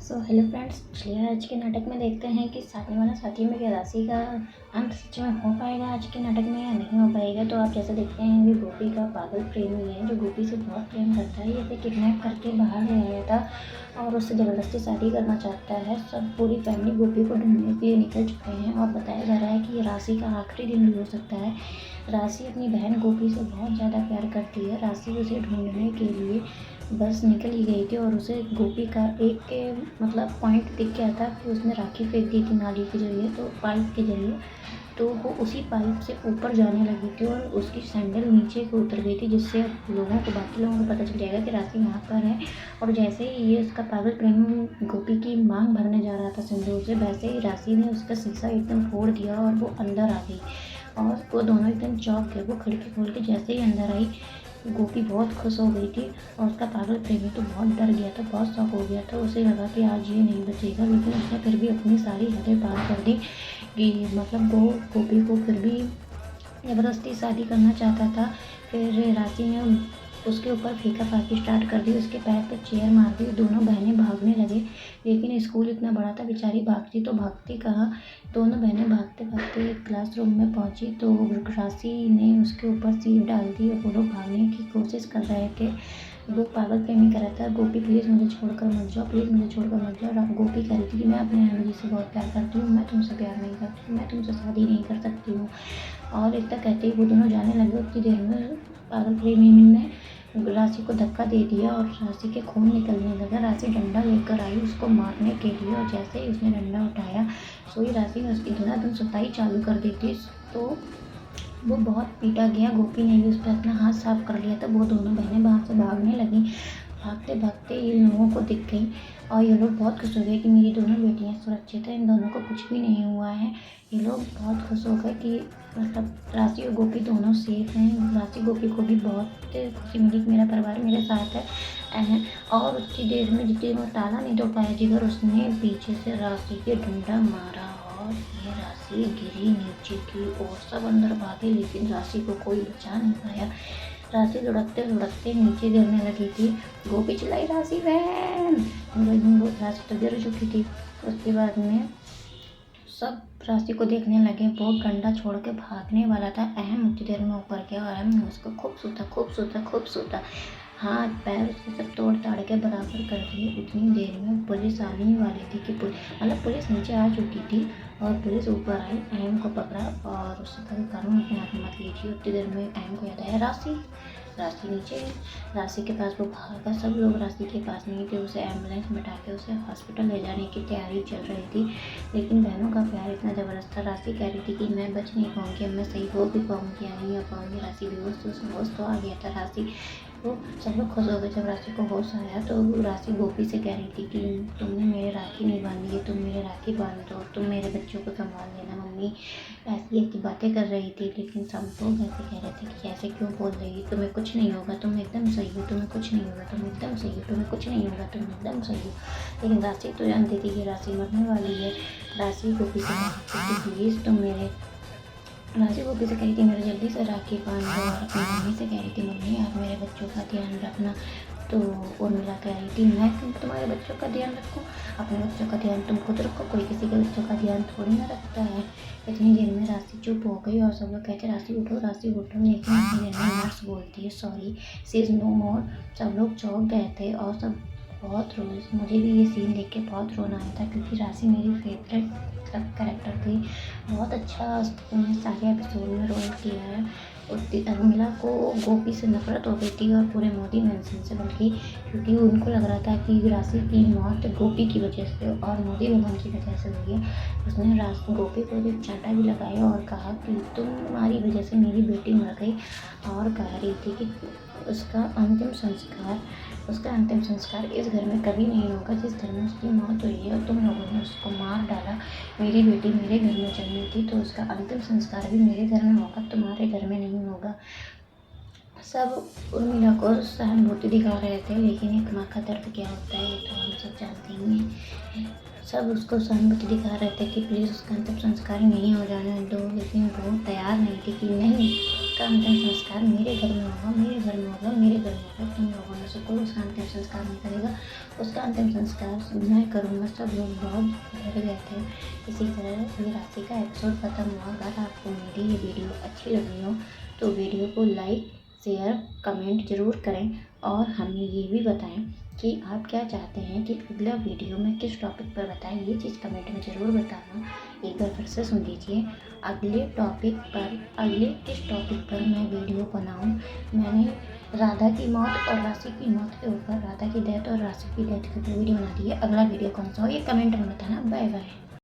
Hello friends, चलिए आज के नाटक में देखते हैं कि साथी वाला साथी में क्या राशि का अंत सच में हो पाएगा आज के नाटक में या नहीं हो पाएगा। तो आप जैसे देखते हैं कि गोपी का पागल प्रेमी है जो गोपी से बहुत प्रेम करता है। इसे किडनैप करके बाहर ले आया था और उससे ज़बरदस्ती शादी करना चाहता है। सब पूरी फैमिली गोपी को ढूंढने के लिए निकल चुके हैं और बताया जा रहा है कि ये राशि का आखिरी दिन भी हो सकता है। राशि अपनी बहन गोपी से बहुत ज़्यादा प्यार करती है। राशि उसे ढूंढने के लिए बस निकल ही गई थी और उसे गोपी का एक पॉइंट दिख गया था कि उसने राखी फेंक दी थी नाली के जरिए, तो पाइप के जरिए। तो वो उसी पाइप से ऊपर जाने लगी थी और उसकी सैंडल नीचे को उतर गई थी, जिससे बाकी लोगों को पता चल जाएगा कि राशि यहाँ पर है। और जैसे ही ये उसका पागल प्रेमी गोपी की मांग भरने जा रहा था सिंदूर से, वैसे ही राशि ने उसका शीशा एकदम फोड़ दिया और वो अंदर आ गई और वो दोनों एकदम चौंक गए। वो खिड़की खोल के जैसे ही अंदर आई, गोपी बहुत खुश हो गई थी और उसका पागल प्रेमी तो बहुत डर गया था, बहुत शौक हो गया था। उसे लगा कि आज ये नहीं बचेगा, लेकिन उसने फिर भी अपनी सारी हदें पार कर दी कि वो गोपी को फिर भी ज़बरदस्ती शादी करना चाहता था। फिर राशि ने उसके ऊपर फीका फाकी स्टार्ट कर दी, उसके पैर पे चेयर मार दी। दोनों बहनें भागने लगे, लेकिन स्कूल इतना बड़ा था, बेचारी भागती तो भागती कहाँ। दोनों बहनें भागते भागते क्लासरूम में पहुंची तो राशि ने उसके ऊपर सीट डाल दी और वो लोग भागने की कोशिश कर रहे थे। वो पागल प्रेमी कह रहा था, गोपी प्लीज़ मुझे छोड़कर मत जाओ, प्लीज़ मुझे छोड़कर मत जाओ। गोपी कह रही थी कि मैं अपने नानी जी से बहुत प्यार करती हूँ, मैं तुमसे प्यार नहीं करती, मैं तुमसे शादी नहीं कर सकती हूँ। और इतना कहते ही वो दोनों जाने लगे। उतनी देर में पागल प्रेमी ने राशि को धक्का दे दिया और राशि के खून निकलने लगा। राशि डंडा लेकर आई उसको मारने के लिए और जैसे ही उसने डंडा उठाया, सोई राशि ने उसकी धुनाधुन सुताई चालू कर दी थी। तो वो बहुत पीटा गया। गोपी ने भी उस पर अपना हाथ साफ कर लिया था। वो दोनों बहनें वहाँ से भागने लगी। भागते भागते इन लोगों को दिख गई और ये लोग बहुत खुश हो गए कि मेरी दोनों बेटियां सुरक्षित हैं, इन दोनों को कुछ भी नहीं हुआ है। ये लोग बहुत खुश हो गए कि राशि और गोपी दोनों सेफ हैं। राशि गोपी को भी बहुत खुशी मिली कि मेरा परिवार मेरे साथ है। और उतनी देर में जितनी वो ताला नहीं तोड़ पाया जिगर, उसने पीछे से राशि के डंडा मारा और ये राशि गिरी नीचे की ओर। सब अंदर भागे, लेकिन राशि को कोई बचा नहीं पाया। राशि लुढ़कते लुढ़कते नीचे गिरने लगी थी। गोपी चिल्लाई, राशि बहन। राशि तो गिर चुकी थी। उसके बाद में सब राशि को देखने लगे। वो डंडा छोड़ के भागने वाला था। अहम उतनी देर में ऊपर गया और अहम ने उसको खूब सूता। हाथ पैर उसके सब तोड़ ताड़ के बराबर कर दिए। उतनी देर में पुलिस आने वाली थी कि पुलिस नीचे आ चुकी थी और पुलिस ऊपर आई, अहम को पकड़ा और उससे कहा कानून अपने हाथ में मत लीजिए। उतनी देर में अहम को याद आया, राशि नीचे है। राशि के पास वो भागा। सब लोग राशि के पास नहीं थे। उसे एम्बुलेंस में बैठा के उसे हॉस्पिटल ले जाने की तैयारी चल रही थी, लेकिन बहनों का प्यार इतना ज़बरदस्त था। राशि कह रही थी कि मैं बच नहीं पाऊँगी, अब मैं सही हो भी पाऊँगी या नहीं हो पाऊँगी। राशि बेहोश तो आ गया था। राशि तो सब लोग खुश हो गए जब राशि को होश आया। तो राशि गोपी से कह रही थी कि तुमने मेरे राखी नहीं बांधी है, तुम मेरे राखी बांध दो, तुम मेरे बच्चों को संभाल लेना। मम्मी ऐसी ऐसी बातें कर रही थी, लेकिन सब लोग ऐसे कह रहे थे कि ऐसे क्यों बोल रही है, तुम्हें कुछ नहीं होगा, तुम एकदम सही हो, तुम्हें कुछ नहीं होगा, तुम एकदम सही हो, तुम्हें कुछ नहीं होगा, तुम एकदम सही हो। लेकिन राशि तो जानती थी कि राशि मरने वाली है। राशि गोपी से कह रही थी प्लीज़ तुम मेरे राशि गोपी से कही थी मेरे जल्दी से राखी बांध दो और अपनी मम्मी से कह रही थी मम्मी आप मेरे बच्चों का ध्यान रखना। तो उर्मिला कह रही थी मैं क्यों तुम्हारे बच्चों का ध्यान रखूँ, अपने बच्चों का ध्यान तुम खुद रखो, कोई किसी के बच्चों का ध्यान थोड़ी ना रखता है। इतनी देर में राशि चुप हो गई और सब लोग कहते राशि उठो, लेकिन इतनी देर में नर्स बोलती है सॉरी शी इज़ नो मोर। सब लोग चौंक गए थे और सब बहुत रोए। मुझे भी ये सीन देख के बहुत रोना आया था, क्योंकि राशि मेरी फेवरेट कैरेक्टर थी। बहुत अच्छा उसने सारे एपिसोड में रोल किया है। उर्मिला को गोपी से नफरत हो गई थी और पूरे मोदी मेंशन से, बल्कि क्योंकि उनको लग रहा था कि राशि की मौत गोपी की वजह से और मोदी बेगम की वजह से हुई है। उसने गोपी को एक चांटा भी लगाया और कहा कि तुम्हारी वजह से मेरी बेटी मर गई, और कह रही थी कि उसका अंतिम संस्कार इस घर में कभी नहीं होगा जिस घर में उसकी मौत हुई है, और तुम लोगों ने उसको मार डाला। मेरी बेटी मेरे घर में जन्मी थी, तो उसका अंतिम संस्कार भी मेरे घर में होगा, तुम्हारे घर में नहीं होगा। सब उर्मिला को सहानुभूति दिखा रहे थे, लेकिन एक माँ का दर्द क्या होता है ये तो हम सब जानते ही हैं। सब उसको सहानुभूति दिखा रहे थे कि प्लीज़ उसका अंतिम संस्कार नहीं हो जाने दो, लेकिन वो तैयार नहीं थी कि नहीं उसका अंतिम संस्कार मेरे घर में होगा, मेरे घर में होगा, मेरे घर में होगा। तुम लोगों में से कोई उसका अंतिम संस्कार नहीं करेगा, उसका अंतिम संस्कार मैं करूँगा। सब लोग बहुत डर गए थे। इसी तरह ये राशि का एपिसोड खत्म हुआ। अगर आपको मेरी ये वीडियो अच्छी लगी हो तो वीडियो को लाइक, शेयर, कमेंट ज़रूर करें और हमें ये भी बताएं कि आप क्या चाहते हैं कि अगला वीडियो में किस टॉपिक पर बताएं। ये चीज़ कमेंट में ज़रूर बताना। एक बार फिर से सुन लीजिए, अगले किस टॉपिक पर मैं वीडियो बनाऊं। मैंने राधा की मौत और राशि की मौत के ऊपर, राधा की डेथ और राशि की डेथ के ऊपर वीडियो बना दी है। अगला वीडियो कौन सा हो ये कमेंट में बताना। Bye bye.